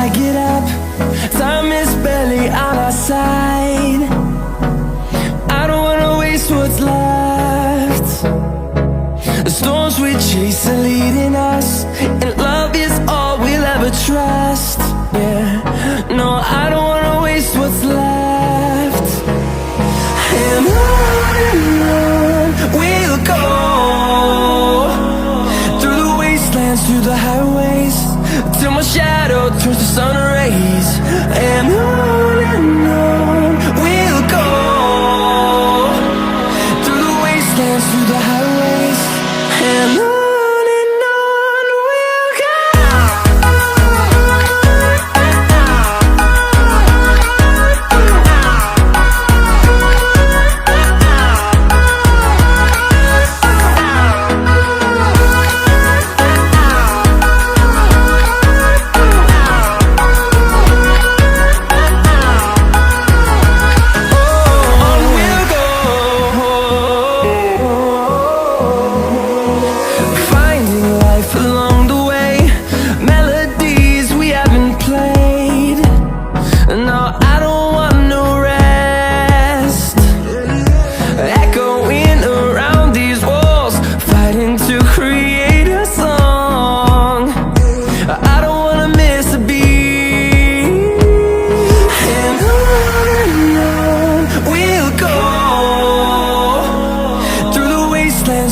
I get up. Time is barely on our side. I don't wanna waste what's left. The storms we chase are leading us, and love is all we'll ever trust. Yeah, no, I don't wanna waste what's left. And on we'll go, through the wastelands, through the highways, till my shadow turns to sun rays. And on we'll go, through the wastelands, through the highways, and on we'll go.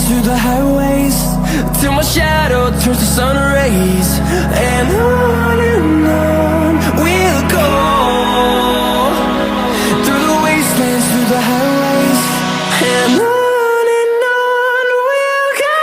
Through the highways, till my shadow turns to sun rays. And on we'll go, through the wastelands, through the highways, and on we'll go.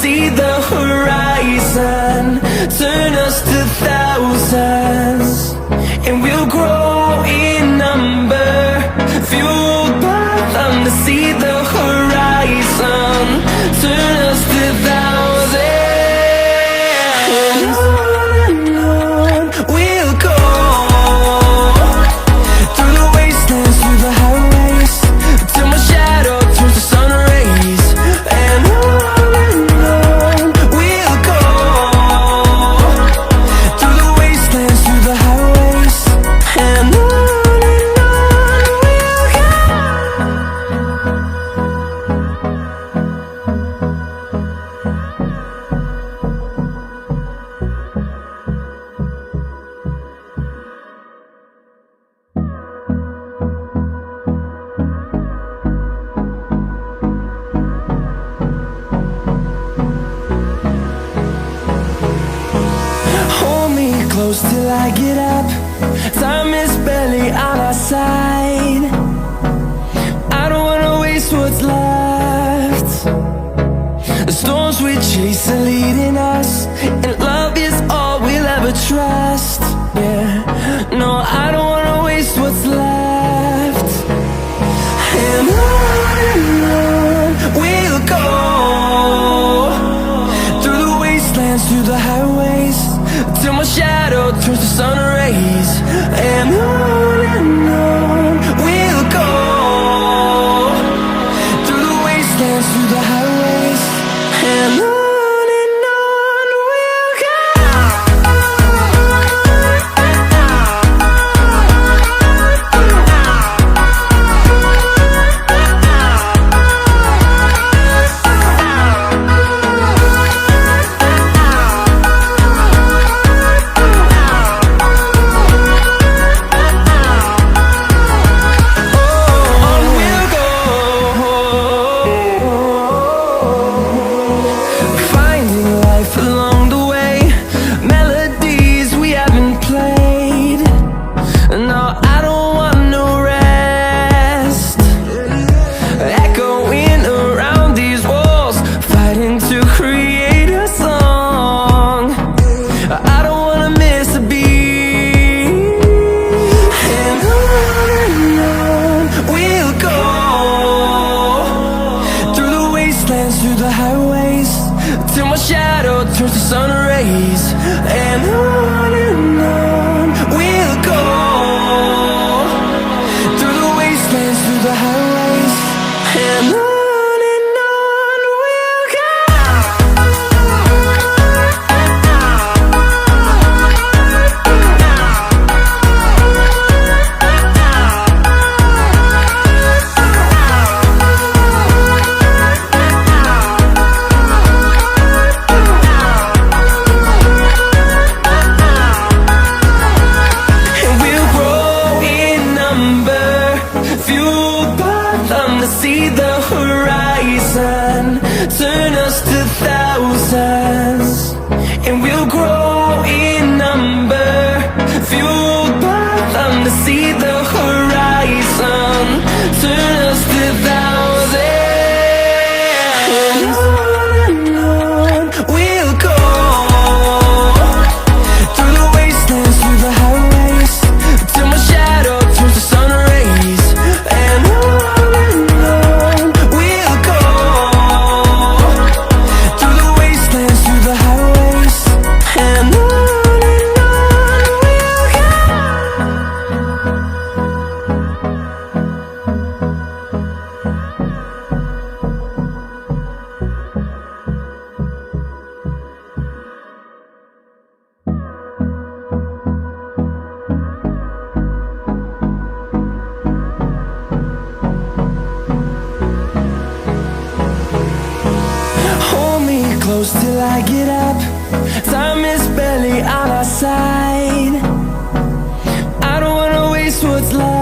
See the horizon, turn us to thousands, and we'll grow in number, fueled by them to see the horizon, turn us to thousands, and on we'll go, through the wastelands, through the highways, till my shadow turns to sun rays. And close till I get up. Time is barely on our side. I don't wanna waste what's left. The storms we chase are leading us, and love is all we'll ever trust. Yeah, no, I don't wanna waste what's left. And on we'll go, through the wastelands, through the highways, till my shadow turns to sun rays. And on we'll go, through the wastelands, through the highways, and on we'll go. On we'll go, and on we'll go, through the wastelands, through the highways, and on we'll go. See the horizon, turn us to thousands, and we'll grow in number, fueled by them to see the horizon, turn us to thousands, and on we'll go, through the wastelands, through the highways, till my shadow turns to sun rays, and on close till I get up. Time is barely on our side. I don't wanna waste what's left.